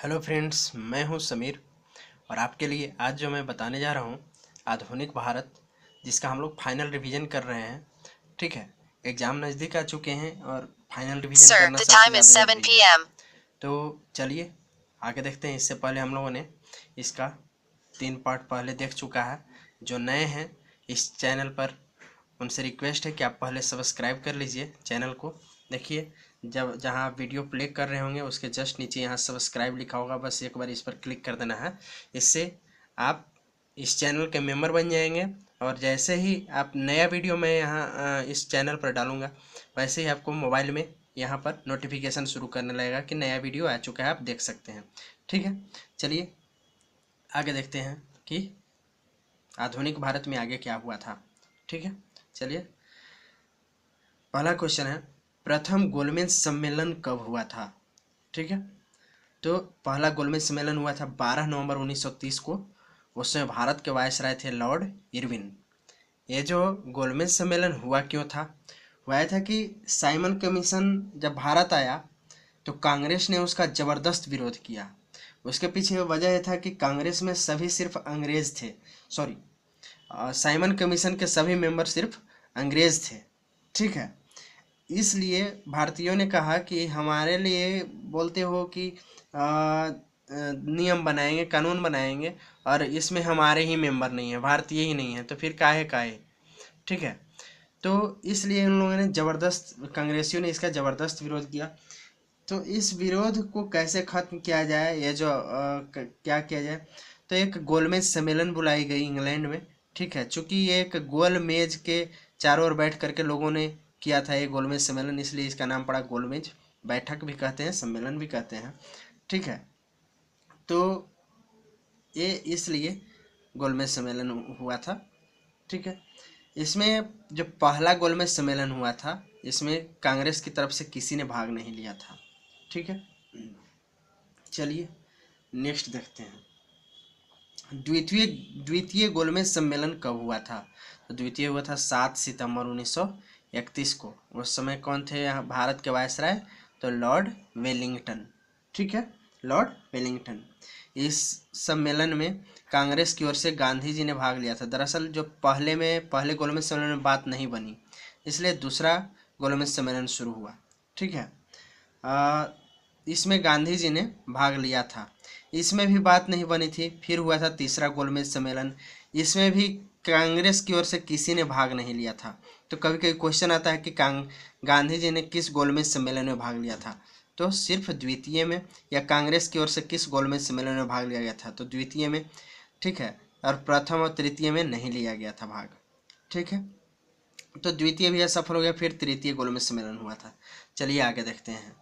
Hello friends, मैं हूं समीर और आपके लिए आज जो मैं बताने जा रहा हूं आधुनिक भारत, जिसका हम लोग फाइनल रिवीजन कर रहे हैं। ठीक है, एग्ज़ाम नज़दीक आ चुके हैं और फाइनल रिवीजन करना सबसे ज़्यादा ज़रूरी है। तो चलिए आगे देखते हैं। इससे पहले हम लोगों ने इसका 3 पार्ट पहले देख चुका है। जो नए हैं इस चैनल पर, उनसे रिक्वेस्ट है कि आप पहले सब्सक्राइब कर लीजिए चैनल को। देखिए, जब जहाँ आप वीडियो प्ले कर रहे होंगे उसके जस्ट नीचे यहाँ सब्सक्राइब लिखा होगा, बस एक बार इस पर क्लिक कर देना है। इससे आप इस चैनल के मेंबर बन जाएंगे और जैसे ही आप नया वीडियो मैं यहाँ इस चैनल पर डालूँगा, वैसे ही आपको मोबाइल में यहाँ पर नोटिफिकेशन शुरू करने लगेगा कि नया वीडियो आ चुका है, आप देख सकते हैं। ठीक है, चलिए आगे देखते हैं कि आधुनिक भारत में आगे क्या हुआ था। ठीक है, चलिए पहला क्वेश्चन है, प्रथम गोलमेज सम्मेलन कब हुआ था? ठीक है, तो पहला गोलमेज सम्मेलन हुआ था 12 नवंबर 1930 को। उसमें भारत के वायसराय थे लॉर्ड इरविन। ये जो गोलमेज सम्मेलन हुआ क्यों था? हुआ था कि साइमन कमीशन जब भारत आया तो कांग्रेस ने उसका ज़बरदस्त विरोध किया। उसके पीछे वजह यह था कि कांग्रेस में सभी सिर्फ अंग्रेज थे। सॉरी, साइमन कमीशन के सभी मेंबर सिर्फ अंग्रेज थे। ठीक है, इसलिए भारतीयों ने कहा कि हमारे लिए बोलते हो कि नियम बनाएंगे, कानून बनाएंगे, और इसमें हमारे ही मेंबर नहीं है, भारतीय ही नहीं है, तो फिर काहे काहे। ठीक है, तो इसलिए उन लोगों ने ज़बरदस्त, कांग्रेसियों ने इसका ज़बरदस्त विरोध किया। तो इस विरोध को कैसे ख़त्म किया जाए, ये जो क्या किया जाए, तो एक गोलमेज सम्मेलन बुलाई गई इंग्लैंड में। ठीक है, चूँकि ये एक गोल मेज के चारों ओर बैठ करके लोगों ने किया था ये गोलमेज सम्मेलन, इसलिए इसका नाम पड़ा गोलमेज। बैठक भी कहते हैं, सम्मेलन भी कहते हैं। ठीक है, तो ये इसलिए गोलमेज सम्मेलन हुआ था। ठीक है, इसमें जो पहला गोलमेज सम्मेलन हुआ था, इसमें कांग्रेस की तरफ से किसी ने भाग नहीं लिया था। ठीक है, चलिए नेक्स्ट देखते हैं। द्वितीय द्वितीय गोलमेज सम्मेलन कब हुआ था? तो द्वितीय हुआ था 7 सितंबर 1931 को। उस समय कौन थे यहाँ भारत के वायसराय? तो लॉर्ड वेलिंगटन। ठीक है, लॉर्ड वेलिंगटन। इस सम्मेलन में कांग्रेस की ओर से गांधी जी ने भाग लिया था। दरअसल जो पहले गोलमेज सम्मेलन में बात नहीं बनी, इसलिए दूसरा गोलमेज सम्मेलन शुरू हुआ। ठीक है, इसमें गांधी जी ने भाग लिया था। इसमें भी बात नहीं बनी थी। फिर हुआ था तीसरा गोलमेज सम्मेलन, इसमें भी कांग्रेस की ओर से किसी ने भाग नहीं लिया था। तो कभी कभी क्वेश्चन आता है कि गांधी जी ने किस गोलमेज सम्मेलन में भाग लिया था? तो सिर्फ द्वितीय में, या कांग्रेस की ओर से किस गोलमेज सम्मेलन में भाग लिया गया था? तो द्वितीय में। ठीक है, और प्रथम और तृतीय में नहीं लिया गया था भाग। ठीक है, तो द्वितीय भी असफल हो गया, फिर तृतीय गोलमेज सम्मेलन हुआ था। चलिए आगे देखते हैं।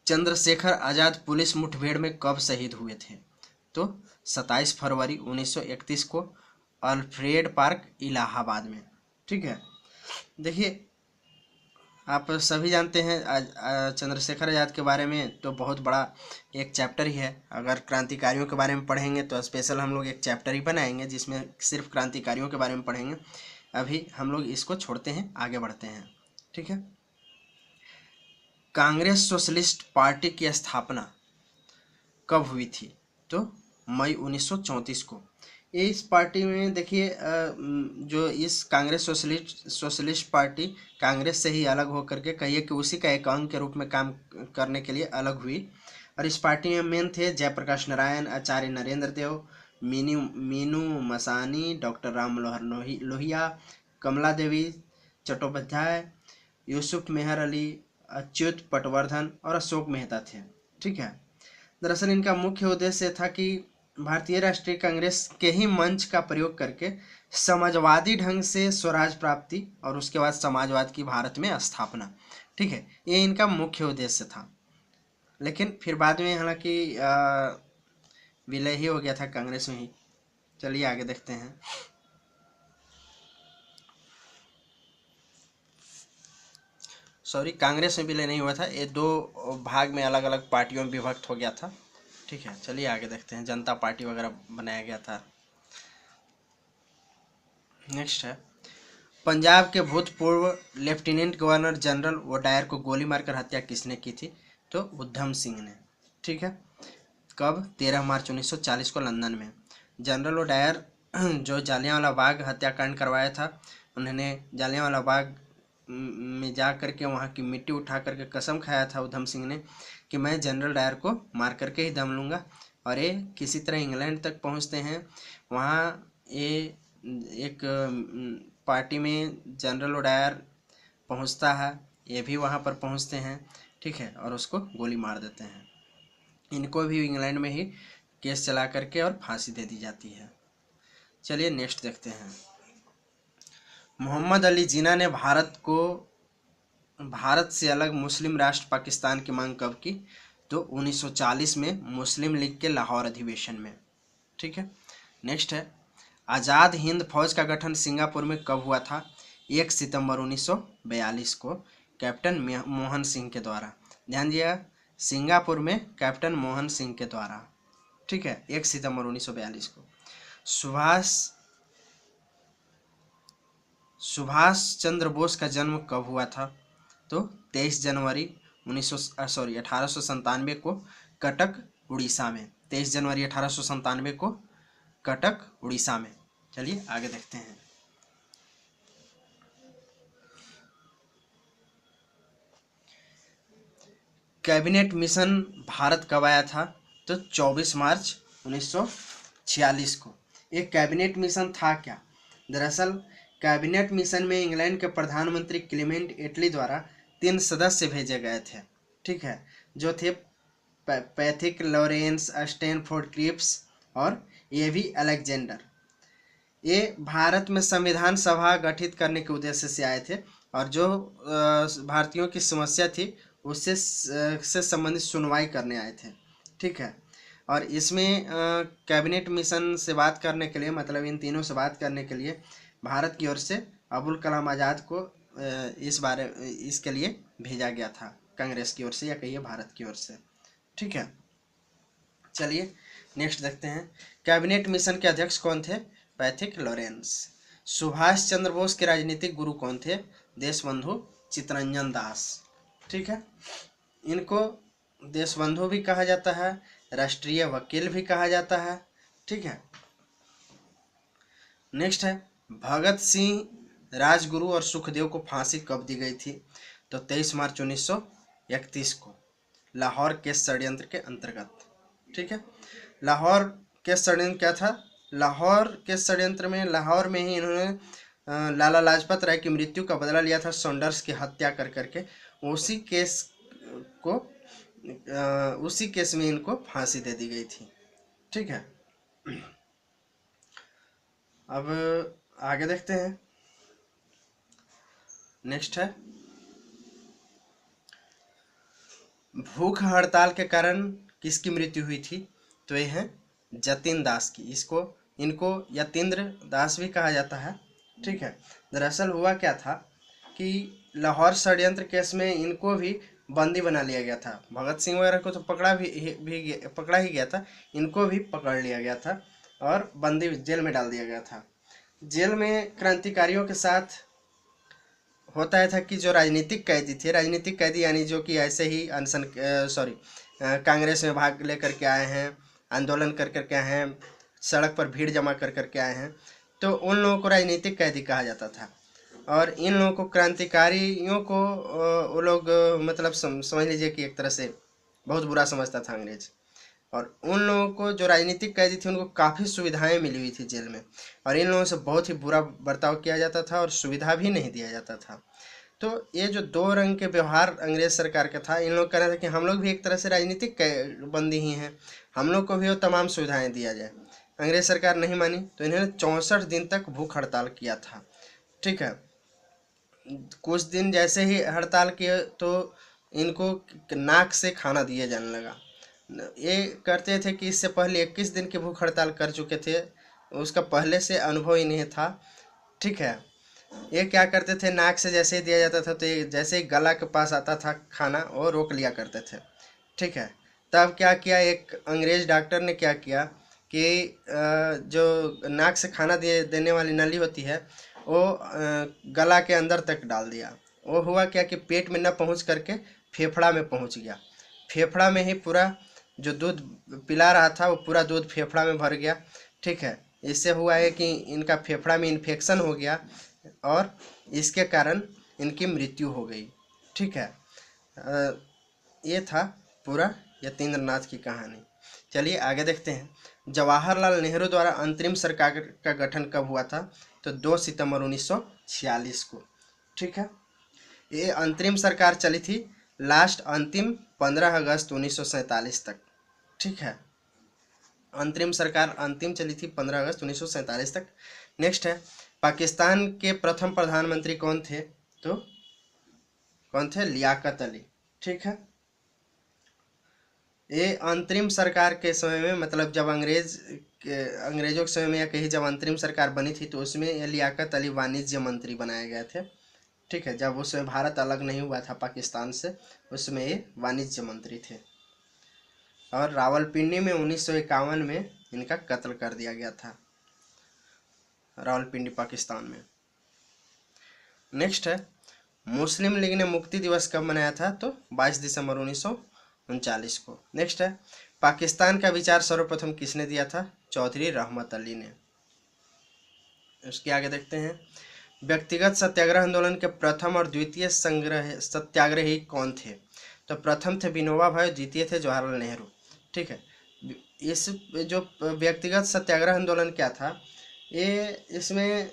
चंद्रशेखर आज़ाद पुलिस मुठभेड़ में कब शहीद हुए थे? तो 27 फरवरी 1931 को अल्फ्रेड पार्क, इलाहाबाद में। ठीक है, देखिए आप सभी जानते हैं चंद्रशेखर आज़ाद के बारे में, तो बहुत बड़ा एक चैप्टर ही है। अगर क्रांतिकारियों के बारे में पढ़ेंगे तो स्पेशल हम लोग एक चैप्टर ही बनाएंगे जिसमें सिर्फ क्रांतिकारियों के बारे में पढ़ेंगे। अभी हम लोग इसको छोड़ते हैं, आगे बढ़ते हैं। ठीक है, कांग्रेस सोशलिस्ट पार्टी की स्थापना कब हुई थी? तो मई 1934 को। ये इस पार्टी में देखिए, जो इस कांग्रेस सोशलिस्ट पार्टी कांग्रेस से ही अलग होकर के, कहिए कि उसी का एक अंग के रूप में काम करने के लिए अलग हुई। और इस पार्टी में मेन थे जयप्रकाश नारायण, आचार्य नरेंद्र देव, मीनू मसानी, डॉक्टर राम मनोहर लोहिया, कमला देवी चट्टोपाध्याय, यूसुफ मेहर अली, अच्युत पटवर्धन और अशोक मेहता थे। ठीक है, दरअसल इनका मुख्य उद्देश्य था कि भारतीय राष्ट्रीय कांग्रेस के ही मंच का प्रयोग करके समाजवादी ढंग से स्वराज प्राप्ति और उसके बाद समाजवाद की भारत में स्थापना। ठीक है, ये इनका मुख्य उद्देश्य था। लेकिन फिर बाद में हालांकि विलय ही हो गया था कांग्रेस में ही। चलिए आगे देखते हैं। सॉरी, कांग्रेस में विलय नहीं हुआ था, ये दो भाग में अलग अलग पार्टियों में विभक्त हो गया था। ठीक है, चलिए आगे देखते हैं। जनता पार्टी वगैरह बनाया गया था। नेक्स्ट है, पंजाब के भूतपूर्व लेफ्टिनेंट गवर्नर जनरल वोडायर को गोली मारकर हत्या किसने की थी? तो उधम सिंह ने। ठीक है। कब? 13 मार्च 1940 को लंदन में। जनरल ओडायर जो जालियांवाला बाग हत्याकांड करवाया था, उन्होंने जालियांवाला बाग में जा करके वहाँ की मिट्टी उठा करके कसम खाया था उधम सिंह ने कि मैं जनरल डायर को मार करके ही दम लूँगा। और ये किसी तरह इंग्लैंड तक पहुँचते हैं। वहाँ ये एक पार्टी में जनरल ओडायर पहुँचता है, ये भी वहाँ पर पहुँचते हैं, ठीक है, और उसको गोली मार देते हैं। इनको भी इंग्लैंड में ही केस चला करके और फांसी दे दी जाती है। चलिए नेक्स्ट देखते हैं। मोहम्मद अली जिन्ना ने भारत से अलग मुस्लिम राष्ट्र पाकिस्तान की मांग कब की? तो 1940 में मुस्लिम लीग के लाहौर अधिवेशन में, ठीक है। नेक्स्ट है, आज़ाद हिंद फौज का गठन सिंगापुर में कब हुआ था? 1 सितंबर 1942 को कैप्टन मोहन सिंह के द्वारा। ध्यान दिया, सिंगापुर में कैप्टन मोहन सिंह के द्वारा, ठीक है, 1 सितंबर 1942 को। सुभाष चंद्र बोस का जन्म कब हुआ था? तो 23 जनवरी 1897 को कटक उड़ीसा में। 23 जनवरी 1897 को कटक उड़ीसा में। चलिए आगे देखते हैं। कैबिनेट मिशन भारत कब आया था? तो 24 मार्च 1946 को। एक कैबिनेट मिशन था क्या? दरअसल कैबिनेट मिशन में इंग्लैंड के प्रधानमंत्री क्लेमेंट एटली द्वारा 3 सदस्य भेजे गए थे, ठीक है, जो थे पैथिक लॉरेंस, स्टैनफोर्ड क्रिप्स और एवी अलेक्जेंडर। ये भारत में संविधान सभा गठित करने के उद्देश्य से आए थे और जो भारतीयों की समस्या थी उससे से संबंधित सुनवाई करने आए थे, ठीक है। और इसमें कैबिनेट मिशन से बात करने के लिए, मतलब इन तीनों से बात करने के लिए भारत की ओर से अबुल कलाम आज़ाद को इसके लिए भेजा गया था, कांग्रेस की ओर से या कहिए भारत की ओर से, ठीक है। चलिए नेक्स्ट देखते हैं। कैबिनेट मिशन के अध्यक्ष कौन थे? Pethick Lawrence. सुभाष चंद्र बोस के राजनीतिक गुरु कौन थे? देशबंधु चित्तरंजन दास, ठीक है। इनको देशबंधु भी कहा जाता है, राष्ट्रीय वकील भी कहा जाता है, ठीक है। नेक्स्ट है, भगत सिंह, राजगुरु और सुखदेव को फांसी कब दी गई थी? तो 23 मार्च 1931 को लाहौर केस षड्यंत्र के अंतर्गत, ठीक है। लाहौर केस षड्यंत्र क्या था? लाहौर केस षड्यंत्र में लाहौर में ही इन्होंने लाला लाजपत राय की मृत्यु का बदला लिया था सॉन्डर्स की हत्या कर करके। उसी केस में इनको फांसी दे दी गई थी, ठीक है। अब आगे देखते हैं। नेक्स्ट है, भूख हड़ताल के कारण किसकी मृत्यु हुई थी? तो ये है जतिन दास की। इनको यतीन्द्र दास भी कहा जाता है, ठीक है। दरअसल हुआ क्या था कि लाहौर षड्यंत्र केस में इनको भी बंदी बना लिया गया था। भगत सिंह वगैरह को तो पकड़ा ही गया था, इनको भी पकड़ लिया गया था और बंदी जेल में डाल दिया गया था। जेल में क्रांतिकारियों के साथ होता है था कि जो राजनीतिक कैदी यानी जो कि ऐसे ही कांग्रेस में भाग लेकर के आए हैं, आंदोलन कर करके आए हैं, सड़क पर भीड़ जमा कर करके आए हैं, तो उन लोगों को राजनीतिक कैदी कहा जाता था। और इन लोगों को, क्रांतिकारियों को, वो लोग मतलब समझ लीजिए कि एक तरह से बहुत बुरा समझता था अंग्रेज। और उन लोगों को, जो राजनीतिक कैदी थे, उनको काफ़ी सुविधाएं मिली हुई थी जेल में, और इन लोगों से बहुत ही बुरा बर्ताव किया जाता था और सुविधा भी नहीं दिया जाता था। तो ये जो दो रंग के व्यवहार अंग्रेज सरकार का था, इन लोग कह रहे थे कि हम लोग भी एक तरह से राजनीतिक बंदी ही हैं, हम लोग को भी वो तमाम सुविधाएं दिया जाए। अंग्रेज सरकार नहीं मानी तो इन्होंने 64 दिन तक भूख हड़ताल किया था, ठीक है। कुछ दिन जैसे ही हड़ताल किए तो इनको नाक से खाना दिया जाने लगा। ये करते थे कि इससे पहले 21 दिन की भूख हड़ताल कर चुके थे, उसका पहले से अनुभव ही नहीं था, ठीक है। ये क्या करते थे, नाक से जैसे ही दिया जाता था तो ये जैसे ही गला के पास आता था खाना, वो रोक लिया करते थे, ठीक है। तब क्या किया, एक अंग्रेज डॉक्टर ने क्या किया कि जो नाक से खाना देने वाली नली होती है वो गला के अंदर तक डाल दिया। वो हुआ क्या कि पेट में न पहुंच करके फेफड़ा में पहुंच गया। फेफड़ा में ही पूरा जो दूध पिला रहा था वो पूरा दूध फेफड़ा में भर गया। ठीक है, इससे हुआ है कि इनका फेफड़ा में इन्फेक्शन हो गया और इसके कारण इनकी मृत्यु हो गई। ठीक है, ये था पूरा यतीन्द्रनाथ की कहानी। चलिए आगे देखते हैं। जवाहरलाल नेहरू द्वारा अंतरिम सरकार का गठन कब हुआ था? तो 2 सितंबर 1946 को। ठीक है, ये अंतरिम सरकार चली थी लास्ट अंतिम 15 अगस्त 1947 तक। ठीक है, अंतरिम सरकार अंतिम चली थी 15 अगस्त 1947 तक। नेक्स्ट है, पाकिस्तान के प्रथम प्रधानमंत्री कौन थे? तो कौन थे? लियाकत अली। ठीक है, ये अंतरिम सरकार के समय में, मतलब जब अंग्रेजों के समय में या कहीं जब अंतरिम सरकार बनी थी तो उसमें ये लियाकत अली वाणिज्य मंत्री बनाए गए थे। ठीक है, जब उसमें भारत अलग नहीं हुआ था पाकिस्तान से, उसमें ये वाणिज्य मंत्री थे। और रावलपिंडी में 1951 में इनका कत्ल कर दिया गया था, रावलपिंडी पाकिस्तान में। नेक्स्ट है, मुस्लिम लीग ने मुक्ति दिवस कब मनाया था? तो 22 दिसंबर 1939 को। नेक्स्ट है, पाकिस्तान का विचार सर्वप्रथम किसने दिया था? चौधरी रहमत अली ने। उसके आगे देखते हैं, व्यक्तिगत सत्याग्रह आंदोलन के प्रथम और द्वितीय सत्याग्रही कौन थे? तो प्रथम थे विनोबा भावे, द्वितीय थे जवाहरलाल नेहरू। ठीक है, इस जो व्यक्तिगत सत्याग्रह आंदोलन क्या था, ये इसमें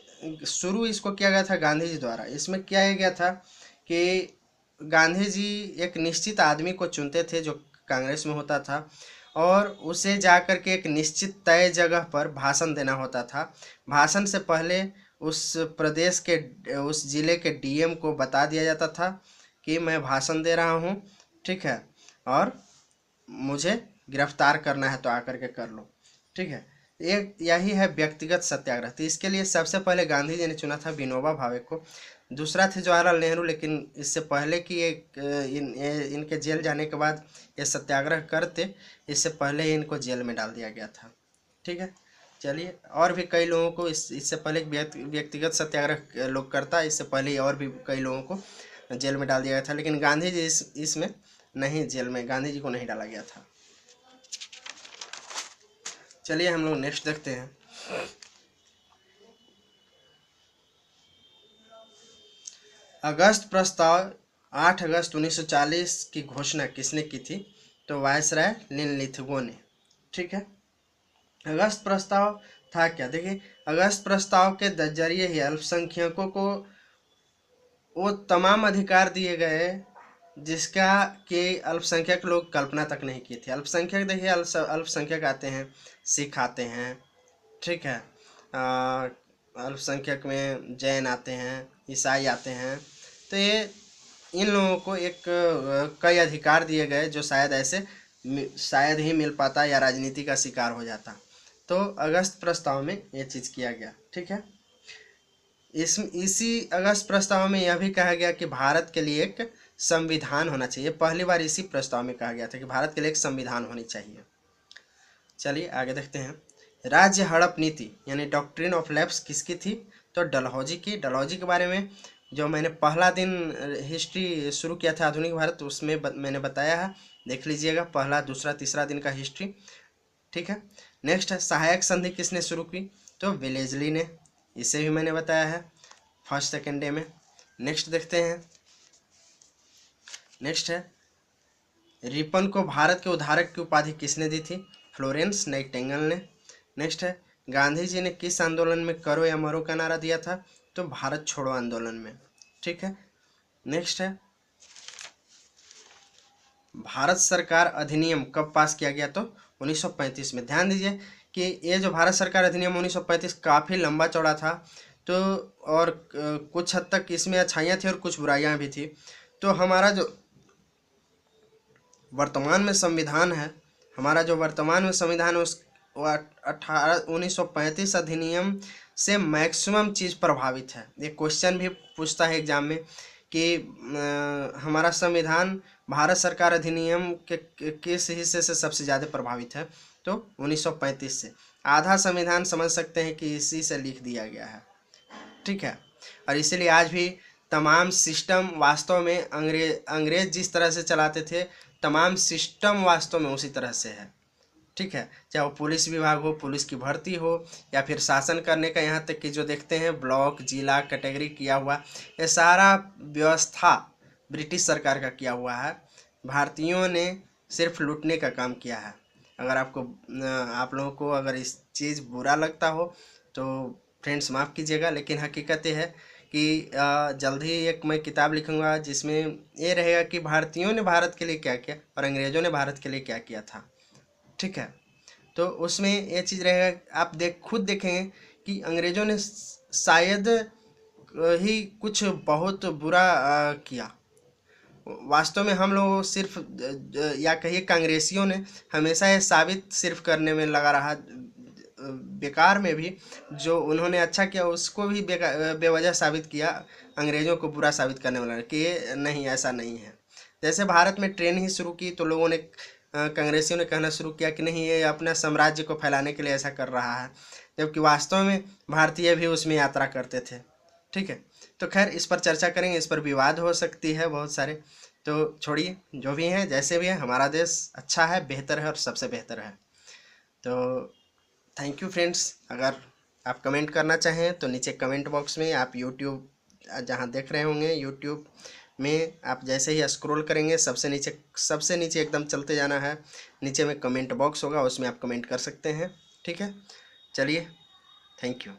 शुरू इसको किया गया था गांधी जी द्वारा। इसमें किया गया था कि गांधी जी एक निश्चित आदमी को चुनते थे जो कांग्रेस में होता था, और उसे जाकर के एक निश्चित तय जगह पर भाषण देना होता था। भाषण से पहले उस प्रदेश के, उस जिले के डीएम को बता दिया जाता था कि मैं भाषण दे रहा हूँ। ठीक है, और मुझे गिरफ्तार करना है तो आकर के कर लो। ठीक है, एक यही है व्यक्तिगत सत्याग्रह। तो इसके लिए सबसे पहले गांधी जी ने चुना था विनोबा भावे को। दूसरा थे जवाहरलाल नेहरू, लेकिन इससे पहले कि इनके जेल जाने के बाद ये सत्याग्रह करते, इससे पहले ही इनको जेल में डाल दिया गया था। ठीक है, चलिए, और भी कई लोगों को इससे पहले व्यक्तिगत सत्याग्रह लोग करता, इससे पहले ही और भी कई लोगों को जेल में डाल दिया गया था, लेकिन गांधी जी इसमें नहीं, जेल में गांधी जी को नहीं डाला गया था। चलिए हम लोग नेक्स्ट देखते हैं। अगस्त प्रस्ताव 8 अगस्त 1940 की घोषणा किसने की थी? तो वायसराय लिनलिथगो ने। ठीक है, अगस्त प्रस्ताव था क्या? देखिए, अगस्त प्रस्ताव के जरिए ही अल्पसंख्यकों को वो तमाम अधिकार दिए गए जिसका कि अल्पसंख्यक लोग कल्पना तक नहीं की थी। अल्पसंख्यक, देखिए अल्पसंख्यक आते हैं, सिख आते हैं। ठीक है, अल्पसंख्यक में जैन आते हैं, ईसाई आते हैं। तो ये इन लोगों को एक कई अधिकार दिए गए जो शायद ही मिल पाता या राजनीति का शिकार हो जाता। तो अगस्त प्रस्ताव में ये चीज़ किया गया। ठीक है, इसी अगस्त प्रस्ताव में यह भी कहा गया कि भारत के लिए एक संविधान होना चाहिए। पहली बार इसी प्रस्ताव में कहा गया था कि भारत के लिए एक संविधान होनी चाहिए। चलिए आगे देखते हैं। राज्य हड़प नीति यानी डॉक्ट्रिन ऑफ लैप्स किसकी थी? तो डलहौजी की। डलहौजी के बारे में जो मैंने पहला दिन हिस्ट्री शुरू किया था आधुनिक भारत, उसमें मैंने बताया है, देख लीजिएगा, पहला, दूसरा, तीसरा दिन का हिस्ट्री। ठीक है, नेक्स्ट है, सहायक संधि किसने शुरू की? तो वेलेजली ने। इसे भी मैंने बताया है फर्स्ट सेकेंड डे में। नेक्स्ट देखते हैं। नेक्स्ट है, रिपन को भारत के उद्धारक की उपाधि किसने दी थी? फ्लोरेंस नाइटिंगेल ने। नेक्स्ट है, गांधी जी ने किस आंदोलन में करो या मरो का नारा दिया था? तो भारत छोड़ो आंदोलन में। ठीक है, नेक्स्ट है, भारत सरकार अधिनियम कब पास किया गया? तो 1935 में। ध्यान दीजिए कि ये जो भारत सरकार अधिनियम 1935 काफ़ी लंबा चौड़ा था, तो और कुछ हद तक इसमें अच्छाइयाँ थी और कुछ बुराइयाँ भी थी। तो हमारा जो वर्तमान में संविधान है, उस 1935 अधिनियम से मैक्सिमम चीज़ प्रभावित है। ये क्वेश्चन भी पूछता है एग्जाम में कि हमारा संविधान भारत सरकार अधिनियम के किस हिस्से से सबसे ज़्यादा प्रभावित है? तो 1935 से। आधा संविधान समझ सकते हैं कि इसी से लिख दिया गया है। ठीक है, और इसीलिए आज भी तमाम सिस्टम वास्तव में अंग्रेज जिस तरह से चलाते थे, तमाम सिस्टम वास्तव में उसी तरह से है, ठीक है। चाहे वो पुलिस विभाग हो, पुलिस की भर्ती हो, या फिर शासन करने का, यहाँ तक कि जो देखते हैं ब्लॉक जिला कैटेगरी किया हुआ, ये सारा व्यवस्था ब्रिटिश सरकार का किया हुआ है। भारतीयों ने सिर्फ लूटने का काम किया है। अगर आप लोगों को अगर इस चीज़ बुरा लगता हो तो फ्रेंड्स माफ़ कीजिएगा, लेकिन हकीकत ये है कि जल्द ही एक मैं किताब लिखूंगा जिसमें ये रहेगा कि भारतीयों ने भारत के लिए क्या किया और अंग्रेज़ों ने भारत के लिए क्या किया था, ठीक है। तो उसमें ये चीज़ रहेगा, आप खुद देखेंगे कि अंग्रेज़ों ने शायद ही कुछ बहुत बुरा किया। वास्तव में हम लोग सिर्फ या कहिए कांग्रेसियों ने हमेशा ये साबित सिर्फ करने में लगा रहा, बेकार में भी जो उन्होंने अच्छा किया उसको भी बेवजह साबित किया, अंग्रेज़ों को बुरा साबित करने वाला कि ये नहीं, ऐसा नहीं है। जैसे भारत में ट्रेन ही शुरू की तो लोगों ने कांग्रेसियों ने कहना शुरू किया कि नहीं, ये अपना साम्राज्य को फैलाने के लिए ऐसा कर रहा है, जबकि वास्तव में भारतीय भी उसमें यात्रा करते थे, ठीक है। तो खैर इस पर चर्चा करेंगे, इस पर विवाद हो सकती है बहुत सारे, तो छोड़िए, जो भी हैं जैसे भी है, हमारा देश अच्छा है, बेहतर है और सबसे बेहतर है। तो थैंक यू फ्रेंड्स। अगर आप कमेंट करना चाहें तो नीचे कमेंट बॉक्स में, आप यूट्यूब जहां देख रहे होंगे यूट्यूब में आप जैसे ही स्क्रॉल करेंगे सबसे नीचे एकदम चलते जाना है, नीचे में कमेंट बॉक्स होगा, उसमें आप कमेंट कर सकते हैं, ठीक है। चलिए, थैंक यू।